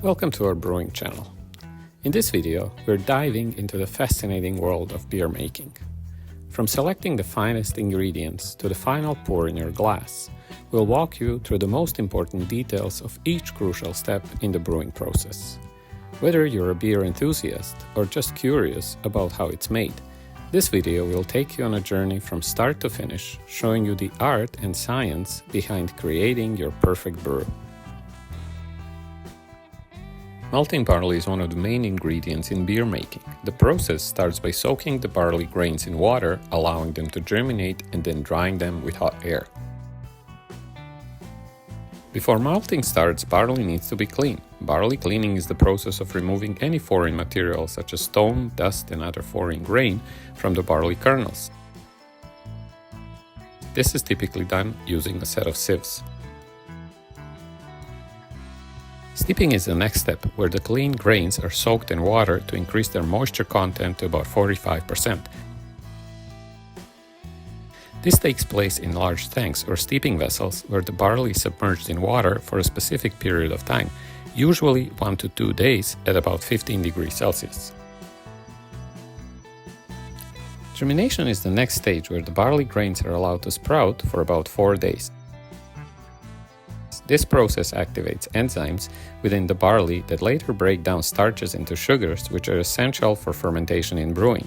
Welcome to our brewing channel. In this video, we're diving into the fascinating world of beer making. From selecting the finest ingredients to the final pour in your glass, we'll walk you through the most important details of each crucial step in the brewing process. Whether you're a beer enthusiast or just curious about how it's made, this video will take you on a journey from start to finish, showing you the art and science behind creating your perfect brew. Malting barley is one of the main ingredients in beer making. The process starts by soaking the barley grains in water, allowing them to germinate, and then drying them with hot air. Before malting starts, barley needs to be cleaned. Barley cleaning is the process of removing any foreign material such as stone, dust, and other foreign grain from the barley kernels. This is typically done using a set of sieves. Steeping is the next step, where the clean grains are soaked in water to increase their moisture content to about 45%. This takes place in large tanks or steeping vessels where the barley is submerged in water for a specific period of time, usually 1 to 2 days at about 15 degrees Celsius. Germination is the next stage, where the barley grains are allowed to sprout for about 4 days. This process activates enzymes within the barley that later break down starches into sugars, which are essential for fermentation in brewing.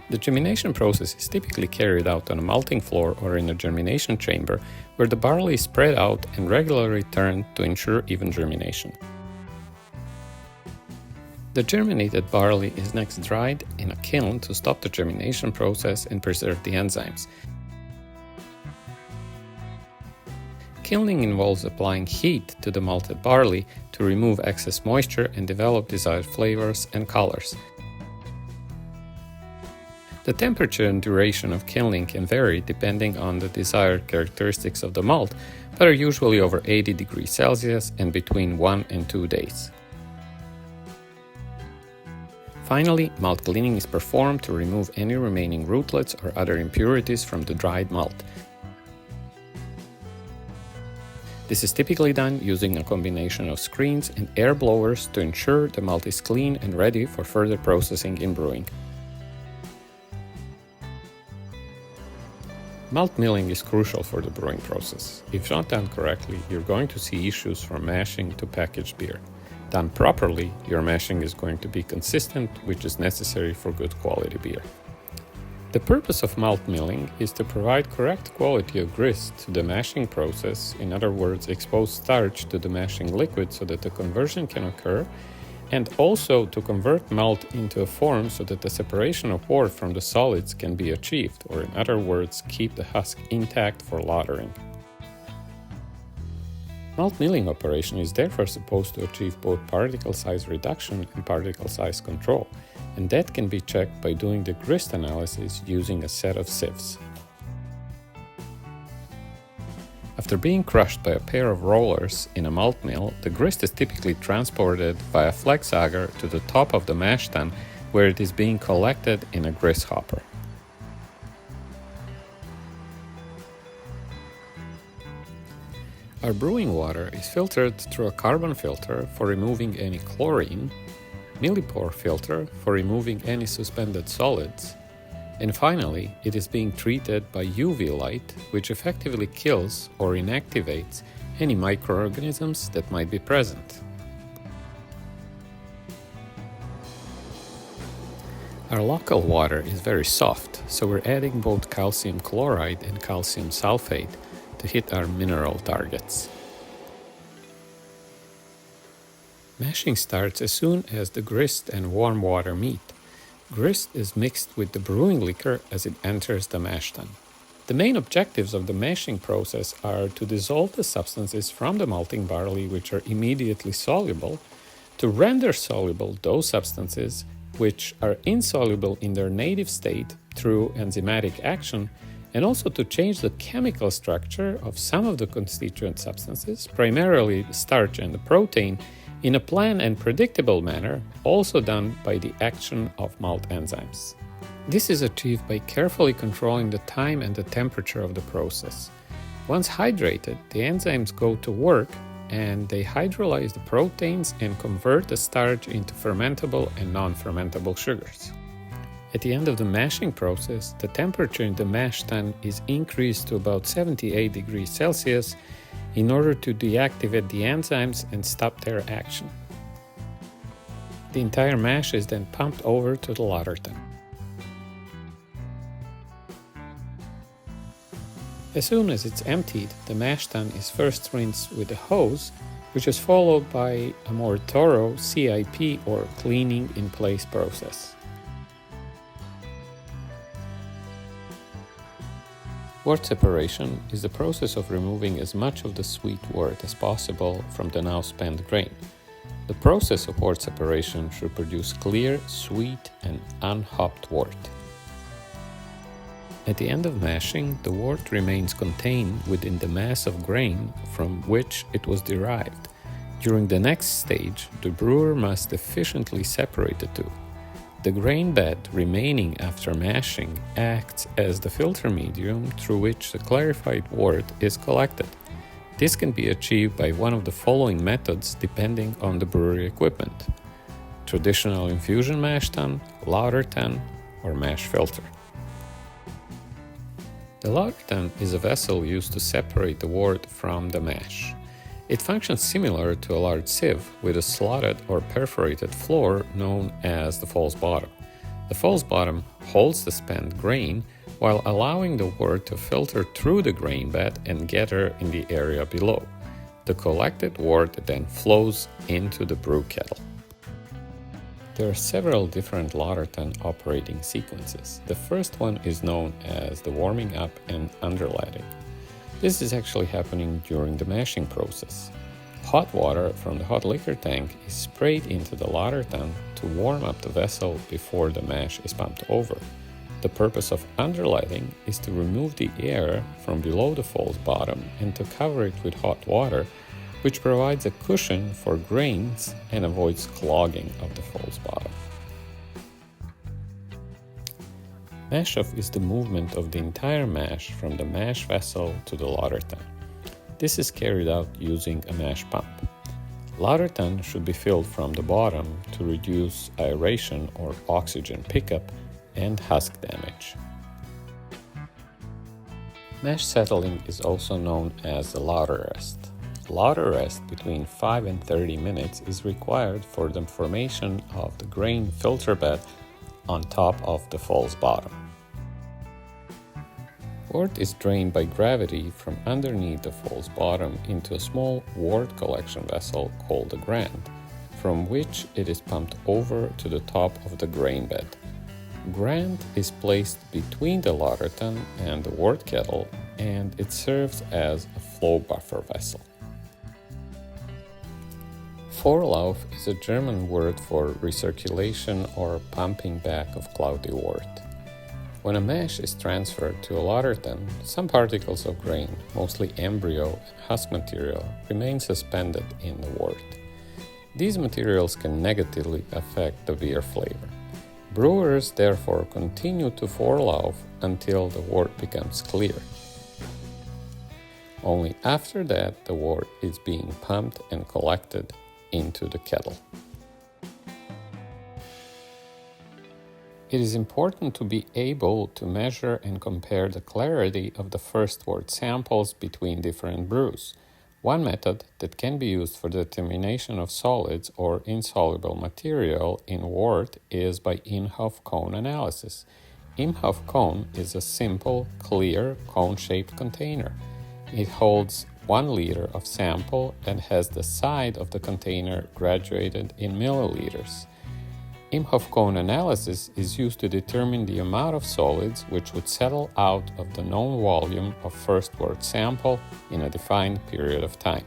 The germination process is typically carried out on a malting floor or in a germination chamber, where the barley is spread out and regularly turned to ensure even germination. The germinated barley is next dried in a kiln to stop the germination process and preserve the enzymes. Kilning involves applying heat to the malted barley to remove excess moisture and develop desired flavors and colors. The temperature and duration of kilning can vary depending on the desired characteristics of the malt, but are usually over 80 degrees Celsius and between 1 and 2 days. Finally, malt cleaning is performed to remove any remaining rootlets or other impurities from the dried malt. This is typically done using a combination of screens and air blowers to ensure the malt is clean and ready for further processing in brewing. Malt milling is crucial for the brewing process. If not done correctly, you're going to see issues from mashing to packaged beer. Done properly, your mashing is going to be consistent, which is necessary for good quality beer. The purpose of malt milling is to provide correct quality of grist to the mashing process, in other words, expose starch to the mashing liquid so that the conversion can occur, and also to convert malt into a form so that the separation of wort from the solids can be achieved, or in other words, keep the husk intact for lautering. Malt milling operation is therefore supposed to achieve both particle size reduction and particle size control, and that can be checked by doing the grist analysis using a set of sieves. After being crushed by a pair of rollers in a malt mill, the grist is typically transported via flex auger to the top of the mash tun, where it is being collected in a grist hopper. Our brewing water is filtered through a carbon filter for removing any chlorine, millipore filter for removing any suspended solids, and finally, it is being treated by UV light, which effectively kills or inactivates any microorganisms that might be present. Our local water is very soft, so we're adding both calcium chloride and calcium sulfate to hit our mineral targets. Mashing starts as soon as the grist and warm water meet. Grist is mixed with the brewing liquor as it enters the mash tun. The main objectives of the mashing process are to dissolve the substances from the malting barley which are immediately soluble, to render soluble those substances which are insoluble in their native state through enzymatic action, and also to change the chemical structure of some of the constituent substances, primarily the starch and the protein, in a planned and predictable manner, also done by the action of malt enzymes. This is achieved by carefully controlling the time and the temperature of the process. Once hydrated, the enzymes go to work and they hydrolyze the proteins and convert the starch into fermentable and non-fermentable sugars. At the end of the mashing process, the temperature in the mash tun is increased to about 78 degrees Celsius in order to deactivate the enzymes and stop their action. The entire mash is then pumped over to the lauter tun. As soon as it's emptied, the mash tun is first rinsed with a hose, which is followed by a more thorough CIP or cleaning in place process. Wort separation is the process of removing as much of the sweet wort as possible from the now spent grain. The process of wort separation should produce clear, sweet, and unhopped wort. At the end of mashing, the wort remains contained within the mass of grain from which it was derived. During the next stage, the brewer must efficiently separate the two. The grain bed remaining after mashing acts as the filter medium through which the clarified wort is collected. This can be achieved by one of the following methods depending on the brewery equipment: traditional infusion mash tun, lauter tun, or mash filter. The lauter tun is a vessel used to separate the wort from the mash. It functions similar to a large sieve with a slotted or perforated floor known as the false bottom. The false bottom holds the spent grain while allowing the wort to filter through the grain bed and gather in the area below. The collected wort then flows into the brew kettle. There are several different lauter tun operating sequences. The first one is known as the warming up and underlighting. This is actually happening during the mashing process. Hot water from the hot liquor tank is sprayed into the lauter tun to warm up the vessel before the mash is pumped over. The purpose of underlighting is to remove the air from below the false bottom and to cover it with hot water, which provides a cushion for grains and avoids clogging of the false bottom. Mash off is the movement of the entire mash from the mash vessel to the lauter tun. This is carried out using a mash pump. Lauter tun should be filled from the bottom to reduce aeration or oxygen pickup and husk damage. Mash settling is also known as the lauter rest. Lauter rest between 5 and 30 minutes is required for the formation of the grain filter bed on top of the false bottom. Wort is drained by gravity from underneath the false bottom into a small wort collection vessel called a grant, from which it is pumped over to the top of the grain bed. Grant is placed between the lauter tun and the wort kettle, and it serves as a flow buffer vessel. Vorlauf is a German word for recirculation or pumping back of cloudy wort. When a mash is transferred to a lauter tun, some particles of grain, mostly embryo and husk material, remain suspended in the wort. These materials can negatively affect the beer flavor. Brewers therefore continue to vorlauf until the wort becomes clear. Only after that the wort is being pumped and collected into the kettle. It is important to be able to measure and compare the clarity of the first wort samples between different brews. One method that can be used for the determination of solids or insoluble material in wort is by Imhoff cone analysis. Imhoff cone is a simple, clear, cone-shaped container. It holds 1 liter of sample and has the side of the container graduated in milliliters. Imhoff cone analysis is used to determine the amount of solids which would settle out of the known volume of first wort sample in a defined period of time.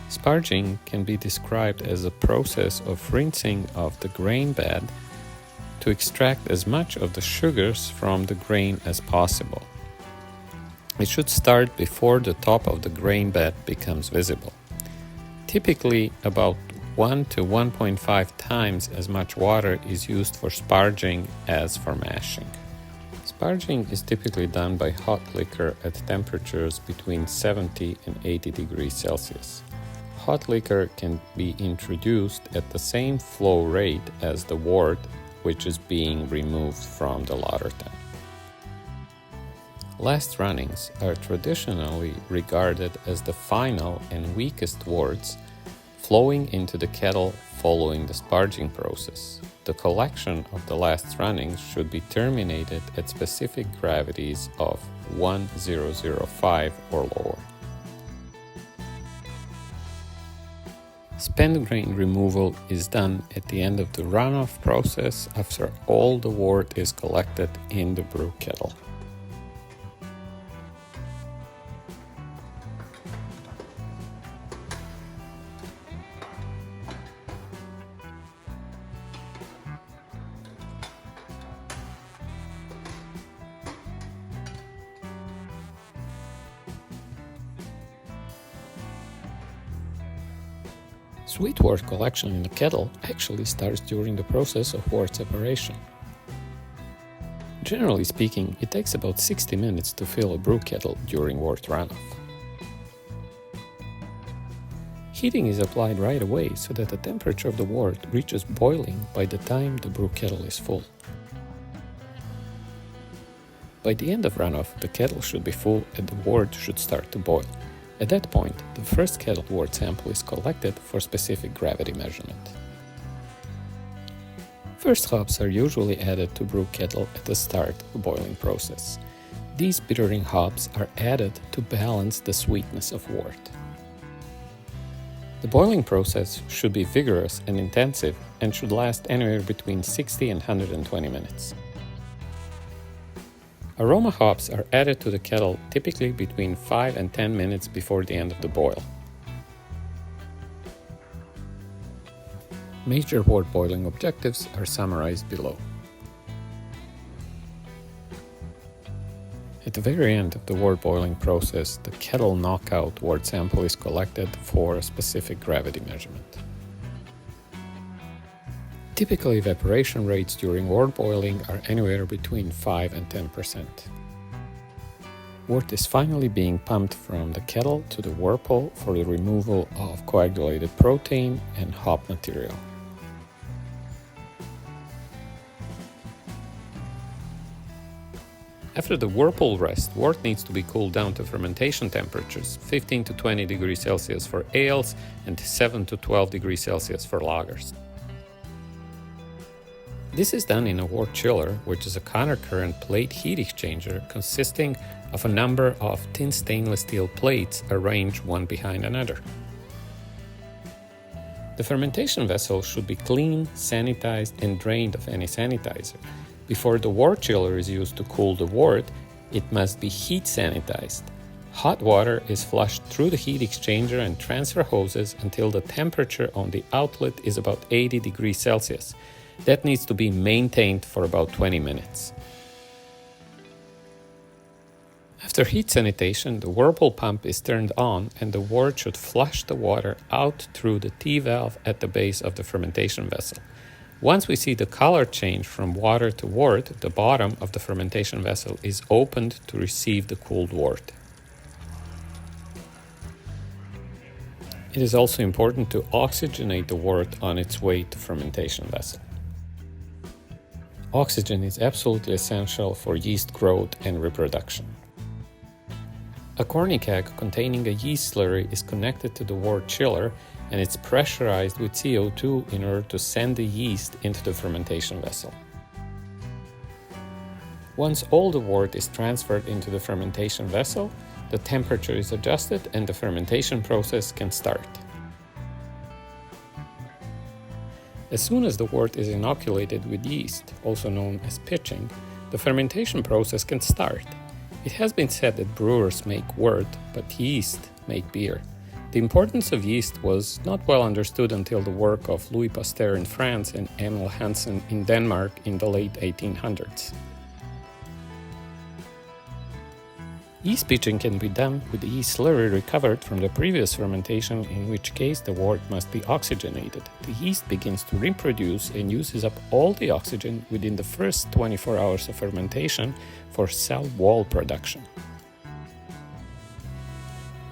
Sparging can be described as a process of rinsing of the grain bed to extract as much of the sugars from the grain as possible. It should start before the top of the grain bed becomes visible. Typically, about 1 to 1.5 times as much water is used for sparging as for mashing. Sparging is typically done by hot liquor at temperatures between 70 and 80 degrees Celsius. Hot liquor can be introduced at the same flow rate as the wort which is being removed from the lauter tank. Last runnings are traditionally regarded as the final and weakest worts flowing into the kettle following the sparging process. The collection of the last runnings should be terminated at specific gravities of 1005 or lower. Spent grain removal is done at the end of the runoff process after all the wort is collected in the brew kettle. Sweet wort collection in the kettle actually starts during the process of wort separation. Generally speaking, it takes about 60 minutes to fill a brew kettle during wort runoff. Heating is applied right away so that the temperature of the wort reaches boiling by the time the brew kettle is full. By the end of runoff, the kettle should be full and the wort should start to boil. At that point, the first kettle wort sample is collected for specific gravity measurement. First hops are usually added to brew kettle at the start of the boiling process. These bittering hops are added to balance the sweetness of wort. The boiling process should be vigorous and intensive and should last anywhere between 60 and 120 minutes. Aroma hops are added to the kettle typically between 5 and 10 minutes before the end of the boil. Major wort boiling objectives are summarized below. At the very end of the wort boiling process, the kettle knockout wort sample is collected for a specific gravity measurement. Typical evaporation rates during wort boiling are anywhere between 5 and 10%. Wort is finally being pumped from the kettle to the whirlpool for the removal of coagulated protein and hop material. After the whirlpool rest, wort needs to be cooled down to fermentation temperatures, 15 to 20 degrees Celsius for ales and 7 to 12 degrees Celsius for lagers. This is done in a wort chiller, which is a countercurrent plate heat exchanger consisting of a number of thin stainless steel plates arranged one behind another. The fermentation vessel should be cleaned, sanitized, and drained of any sanitizer. Before the wort chiller is used to cool the wort, it must be heat sanitized. Hot water is flushed through the heat exchanger and transfer hoses until the temperature on the outlet is about 80 degrees Celsius. That needs to be maintained for about 20 minutes. After heat sanitation, the whirlpool pump is turned on and the wort should flush the water out through the T-valve at the base of the fermentation vessel. Once we see the color change from water to wort, the bottom of the fermentation vessel is opened to receive the cooled wort. It is also important to oxygenate the wort on its way to fermentation vessel. Oxygen is absolutely essential for yeast growth and reproduction. A corny keg containing a yeast slurry is connected to the wort chiller and it's pressurized with CO2 in order to send the yeast into the fermentation vessel. Once all the wort is transferred into the fermentation vessel, the temperature is adjusted and the fermentation process can start. As soon as the wort is inoculated with yeast, also known as pitching, the fermentation process can start. It has been said that brewers make wort, but yeast make beer. The importance of yeast was not well understood until the work of Louis Pasteur in France and Emil Hansen in Denmark in the late 1800s. Yeast pitching can be done with the yeast slurry recovered from the previous fermentation, in which case the wort must be oxygenated. The yeast begins to reproduce and uses up all the oxygen within the first 24 hours of fermentation for cell wall production.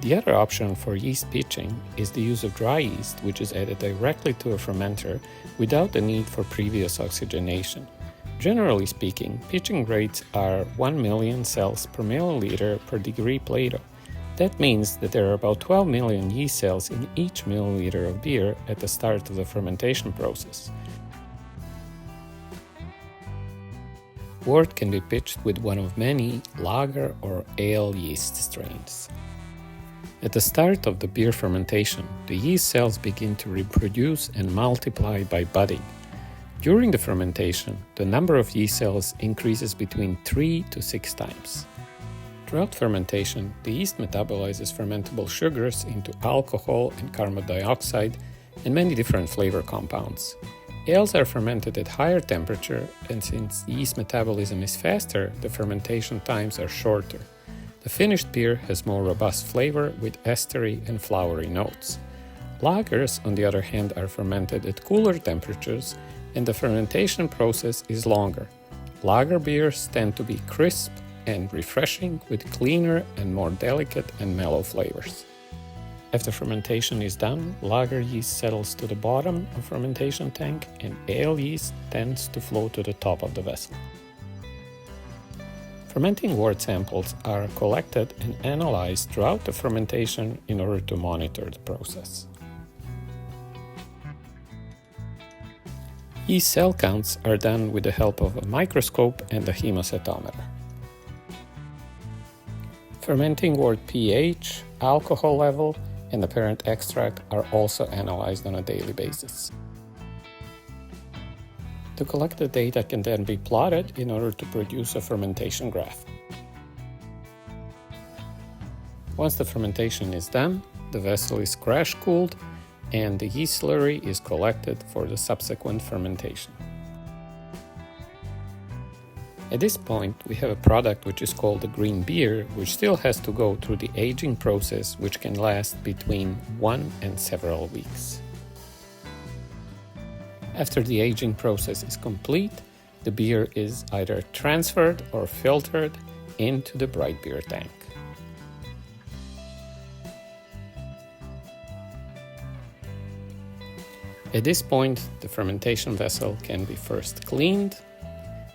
The other option for yeast pitching is the use of dry yeast, which is added directly to a fermenter without the need for previous oxygenation. Generally speaking, pitching rates are 1 million cells per milliliter per degree Plato. That means that there are about 12 million yeast cells in each milliliter of beer at the start of the fermentation process. Wort can be pitched with one of many lager or ale yeast strains. At the start of the beer fermentation, the yeast cells begin to reproduce and multiply by budding. During the fermentation, the number of yeast cells increases between 3 to 6 times. Throughout fermentation, the yeast metabolizes fermentable sugars into alcohol and carbon dioxide and many different flavor compounds. Ales are fermented at higher temperature, and since yeast metabolism is faster, the fermentation times are shorter. The finished beer has more robust flavor with estery and flowery notes. Lagers, on the other hand, are fermented at cooler temperatures, and the fermentation process is longer. Lager beers tend to be crisp and refreshing with cleaner and more delicate and mellow flavors. After fermentation is done, lager yeast settles to the bottom of fermentation tank and ale yeast tends to flow to the top of the vessel. Fermenting wort samples are collected and analyzed throughout the fermentation in order to monitor the process. Yeast cell counts are done with the help of a microscope and a hemocytometer. Fermenting wort pH, alcohol level, and apparent extract are also analyzed on a daily basis. The collected data can then be plotted in order to produce a fermentation graph. Once the fermentation is done, the vessel is crash cooled and the yeast slurry is collected for the subsequent fermentation. At this point, we have a product which is called a green beer, which still has to go through the aging process, which can last between 1 and several weeks. After the aging process is complete, the beer is either transferred or filtered into the bright beer tank. At this point, the fermentation vessel can be first cleaned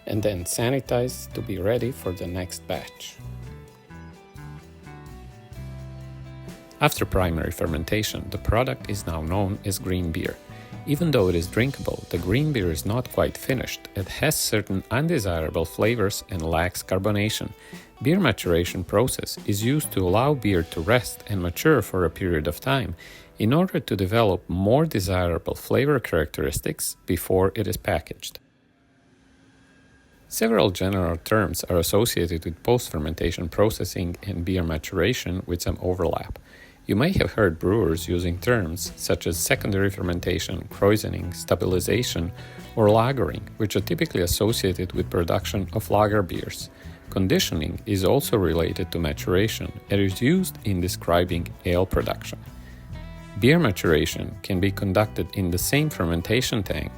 and then sanitized to be ready for the next batch. After primary fermentation, the product is now known as green beer. Even though it is drinkable, the green beer is not quite finished. It has certain undesirable flavors and lacks carbonation. Beer maturation process is used to allow beer to rest and mature for a period of time in order to develop more desirable flavor characteristics before it is packaged. Several general terms are associated with post-fermentation processing and beer maturation with some overlap. You may have heard brewers using terms such as secondary fermentation, krausening, stabilization, or lagering, which are typically associated with production of lager beers. Conditioning is also related to maturation and is used in describing ale production. Beer maturation can be conducted in the same fermentation tank,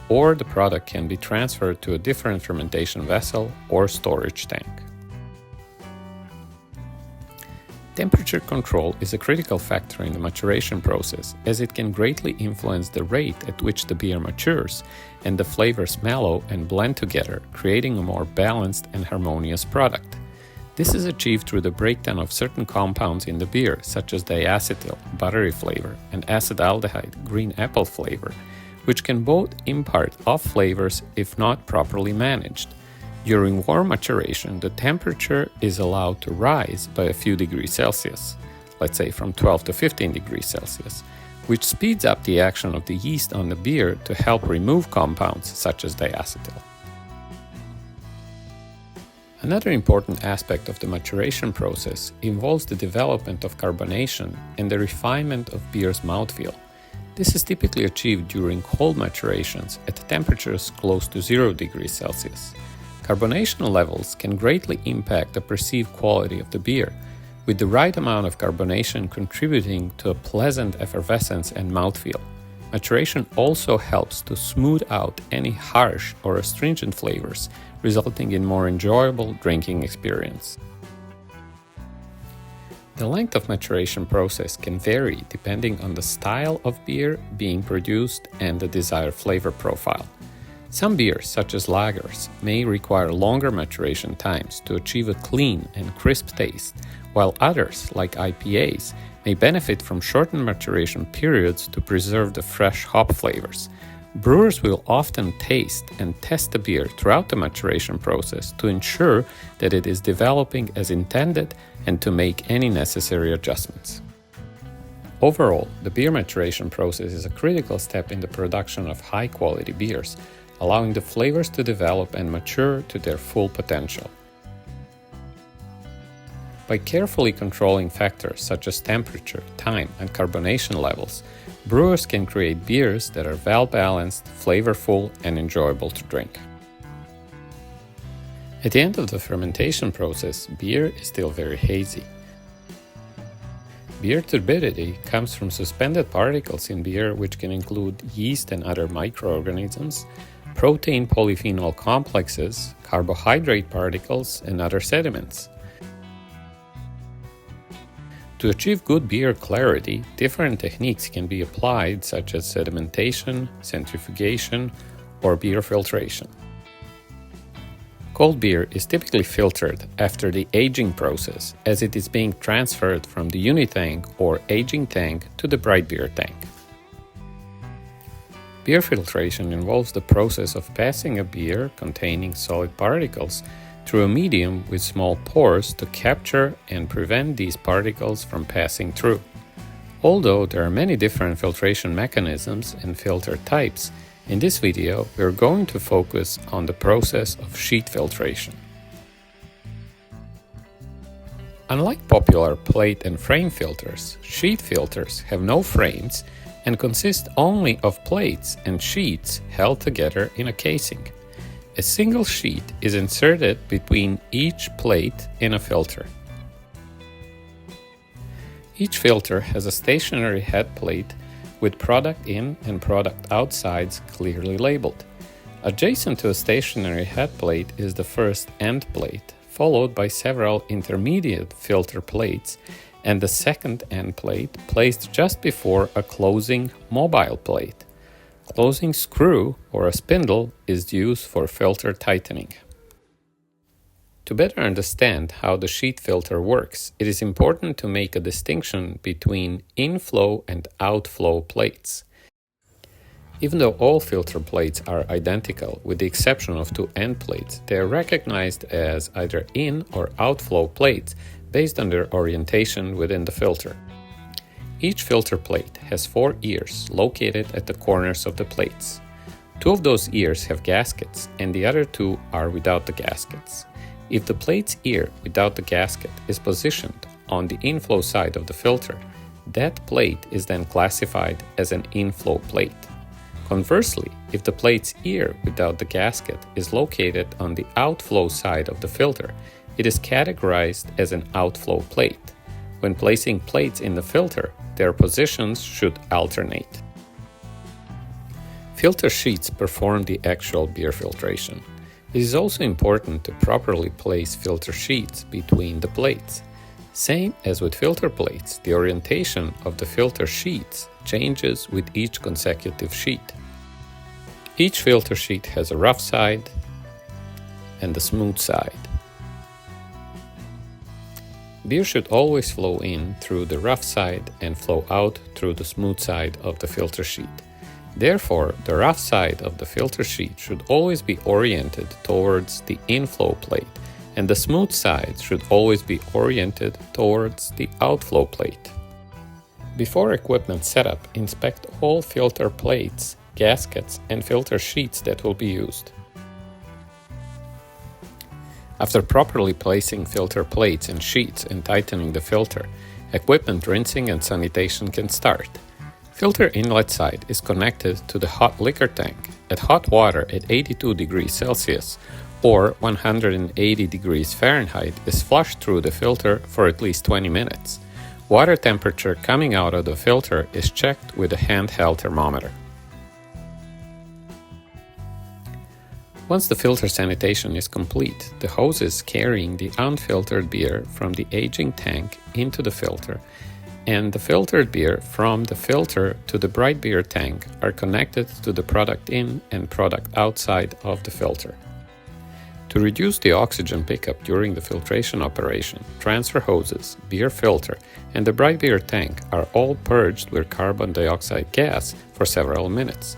or the product can be transferred to a different fermentation vessel or storage tank. Temperature control is a critical factor in the maturation process, as it can greatly influence the rate at which the beer matures and the flavors mellow and blend together, creating a more balanced and harmonious product. This is achieved through the breakdown of certain compounds in the beer, such as diacetyl, buttery flavor, and acetaldehyde, green apple flavor, which can both impart off flavors if not properly managed. During warm maturation, the temperature is allowed to rise by a few degrees Celsius, let's say from 12 to 15 degrees Celsius, which speeds up the action of the yeast on the beer to help remove compounds such as diacetyl. Another important aspect of the maturation process involves the development of carbonation and the refinement of beer's mouthfeel. This is typically achieved during cold maturations at temperatures close to 0 degrees Celsius. Carbonation levels can greatly impact the perceived quality of the beer, with the right amount of carbonation contributing to a pleasant effervescence and mouthfeel. Maturation also helps to smooth out any harsh or astringent flavors, resulting in more enjoyable drinking experience. The length of maturation process can vary depending on the style of beer being produced and the desired flavor profile. Some beers, such as lagers, may require longer maturation times to achieve a clean and crisp taste, while others, like IPAs, may benefit from shortened maturation periods to preserve the fresh hop flavors. Brewers will often taste and test the beer throughout the maturation process to ensure that it is developing as intended and to make any necessary adjustments. Overall, the beer maturation process is a critical step in the production of high-quality beers, allowing the flavors to develop and mature to their full potential. By carefully controlling factors such as temperature, time, and carbonation levels, brewers can create beers that are well-balanced, flavorful, and enjoyable to drink. At the end of the fermentation process, beer is still very hazy. Beer turbidity comes from suspended particles in beer, which can include yeast and other microorganisms, protein polyphenol complexes, carbohydrate particles, and other sediments. To achieve good beer clarity, different techniques can be applied, such as sedimentation, centrifugation, or beer filtration. Cold beer is typically filtered after the aging process, as it is being transferred from the unitank or aging tank to the bright beer tank. Beer filtration involves the process of passing a beer containing solid particles through a medium with small pores to capture and prevent these particles from passing through. Although there are many different filtration mechanisms and filter types, in this video we are going to focus on the process of sheet filtration. Unlike popular plate and frame filters, sheet filters have no frames and consist only of plates and sheets held together in a casing. A single sheet is inserted between each plate in a filter. Each filter has a stationary head plate with product in and product out sides clearly labeled. Adjacent to a stationary head plate is the first end plate, followed by several intermediate filter plates, and the second end plate placed just before a closing mobile plate. Closing screw or a spindle is used for filter tightening. To better understand how the sheet filter works, it is important to make a distinction between inflow and outflow plates. Even though all filter plates are identical, with the exception of two end plates, they are recognized as either in or outflow plates based on their orientation within the filter. Each filter plate has 4 ears located at the corners of the plates. 2 of those ears have gaskets and the other 2 are without the gaskets. If the plate's ear without the gasket is positioned on the inflow side of the filter, that plate is then classified as an inflow plate. Conversely, if the plate's ear without the gasket is located on the outflow side of the filter, it is categorized as an outflow plate. When placing plates in the filter, their positions should alternate. Filter sheets perform the actual beer filtration. It is also important to properly place filter sheets between the plates. Same as with filter plates, the orientation of the filter sheets changes with each consecutive sheet. Each filter sheet has a rough side and a smooth side. Beer should always flow in through the rough side and flow out through the smooth side of the filter sheet. Therefore, the rough side of the filter sheet should always be oriented towards the inflow plate, and the smooth side should always be oriented towards the outflow plate. Before equipment setup, inspect all filter plates, gaskets, and filter sheets that will be used. After properly placing filter plates and sheets and tightening the filter, equipment rinsing and sanitation can start. Filter inlet side is connected to the hot liquor tank. At hot water at 82 degrees Celsius, or 180 degrees Fahrenheit is flushed through the filter for at least 20 minutes. Water temperature coming out of the filter is checked with a handheld thermometer. Once the filter sanitation is complete, the hoses carrying the unfiltered beer from the aging tank into the filter and the filtered beer from the filter to the bright beer tank are connected to the product in and product outside of the filter. To reduce the oxygen pickup during the filtration operation, transfer hoses, beer filter, and the bright beer tank are all purged with carbon dioxide gas for several minutes.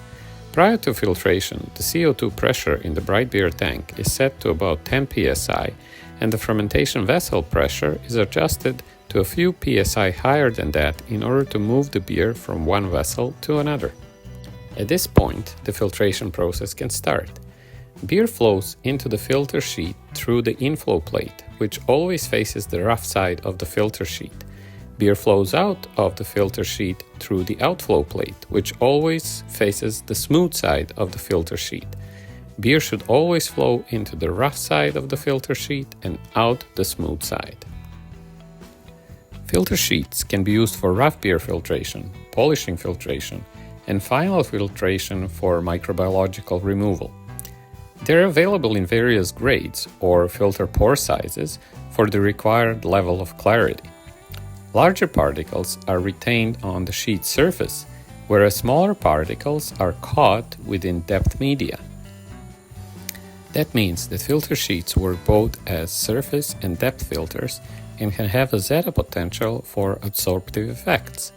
Prior to filtration, the CO2 pressure in the bright beer tank is set to about 10 psi, and the fermentation vessel pressure is adjusted to a few psi higher than that in order to move the beer from one vessel to another. At this point, the filtration process can start. Beer flows into the filter sheet through the inflow plate, which always faces the rough side of the filter sheet. Beer flows out of the filter sheet through the outflow plate, which always faces the smooth side of the filter sheet. Beer should always flow into the rough side of the filter sheet and out the smooth side. Filter sheets can be used for rough beer filtration, polishing filtration, and final filtration for microbiological removal. They're available in various grades or filter pore sizes for the required level of clarity. Larger particles are retained on the sheet surface, whereas smaller particles are caught within depth media. That means that filter sheets work both as surface and depth filters and can have a zeta potential for absorptive effects.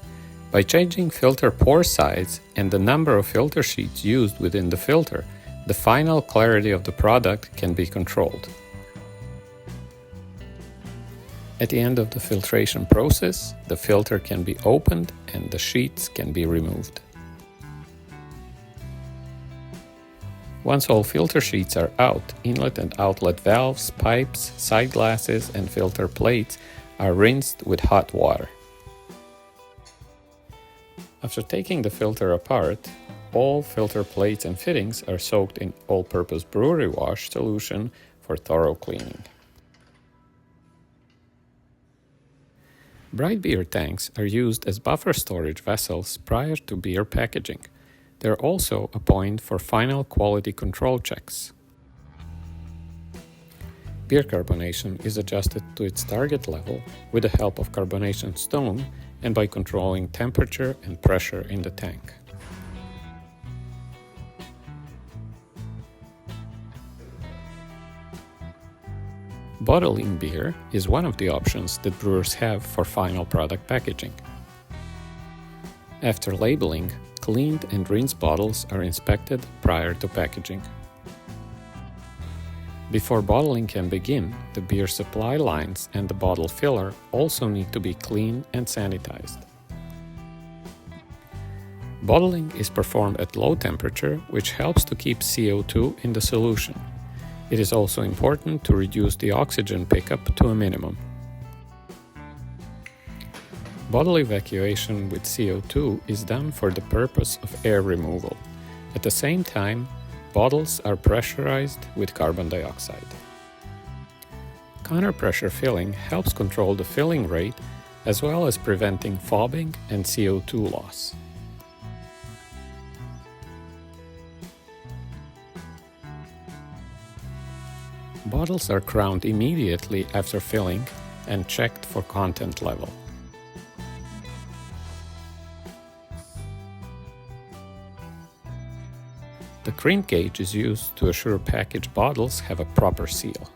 By changing filter pore size and the number of filter sheets used within the filter, the final clarity of the product can be controlled. At the end of the filtration process, the filter can be opened and the sheets can be removed. Once all filter sheets are out, inlet and outlet valves, pipes, side glasses, and filter plates are rinsed with hot water. After taking the filter apart, all filter plates and fittings are soaked in all-purpose brewery wash solution for thorough cleaning. Bright beer tanks are used as buffer storage vessels prior to beer packaging. They're also a point for final quality control checks. Beer carbonation is adjusted to its target level with the help of carbonation stone and by controlling temperature and pressure in the tank. Bottling beer is one of the options that brewers have for final product packaging. After labeling, cleaned and rinsed bottles are inspected prior to packaging. Before bottling can begin, the beer supply lines and the bottle filler also need to be cleaned and sanitized. Bottling is performed at low temperature, which helps to keep CO2 in the solution. It is also important to reduce the oxygen pickup to a minimum. Bottle evacuation with CO2 is done for the purpose of air removal. At the same time, bottles are pressurized with carbon dioxide. Counterpressure filling helps control the filling rate as well as preventing fobbing and CO2 loss. Bottles are crowned immediately after filling and checked for content level. The crimp gauge is used to assure packaged bottles have a proper seal.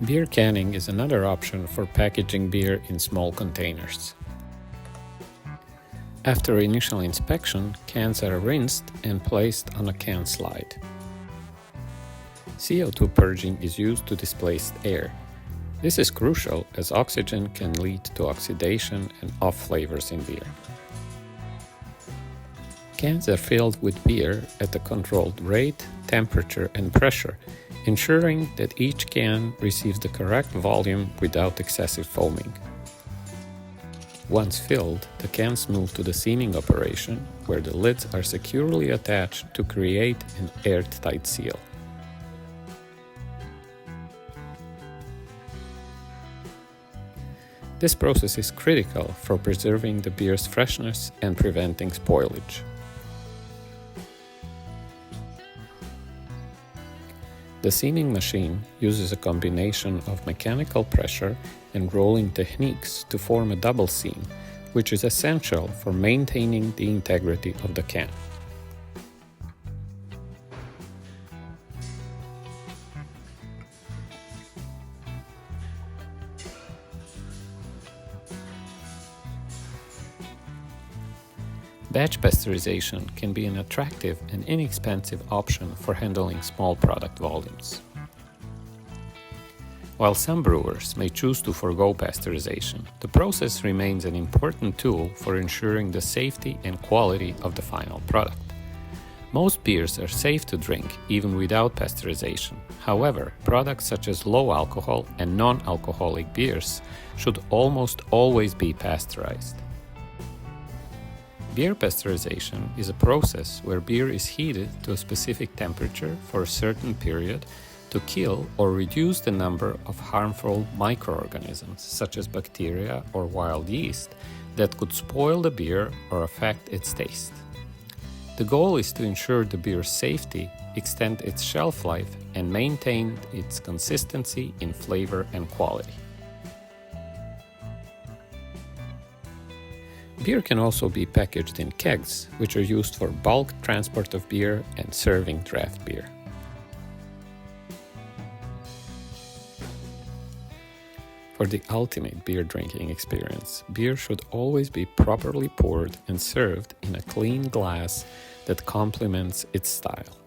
Beer canning is another option for packaging beer in small containers. After initial inspection, cans are rinsed and placed on a can slide. CO2 purging is used to displace air. This is crucial as oxygen can lead to oxidation and off flavors in beer. Cans are filled with beer at a controlled rate, temperature, and pressure, ensuring that each can receives the correct volume without excessive foaming. Once filled, the cans move to the seaming operation, where the lids are securely attached to create an airtight seal. This process is critical for preserving the beer's freshness and preventing spoilage. The seaming machine uses a combination of mechanical pressure and rolling techniques to form a double seam, which is essential for maintaining the integrity of the can. Batch pasteurization can be an attractive and inexpensive option for handling small product volumes. While some brewers may choose to forego pasteurization, the process remains an important tool for ensuring the safety and quality of the final product. Most beers are safe to drink even without pasteurization. However, products such as low alcohol and non-alcoholic beers should almost always be pasteurized. Beer pasteurization is a process where beer is heated to a specific temperature for a certain period to kill or reduce the number of harmful microorganisms, such as bacteria or wild yeast, that could spoil the beer or affect its taste. The goal is to ensure the beer's safety, extend its shelf life, and maintain its consistency in flavor and quality. Beer can also be packaged in kegs, which are used for bulk transport of beer and serving draft beer. For the ultimate beer drinking experience, beer should always be properly poured and served in a clean glass that complements its style.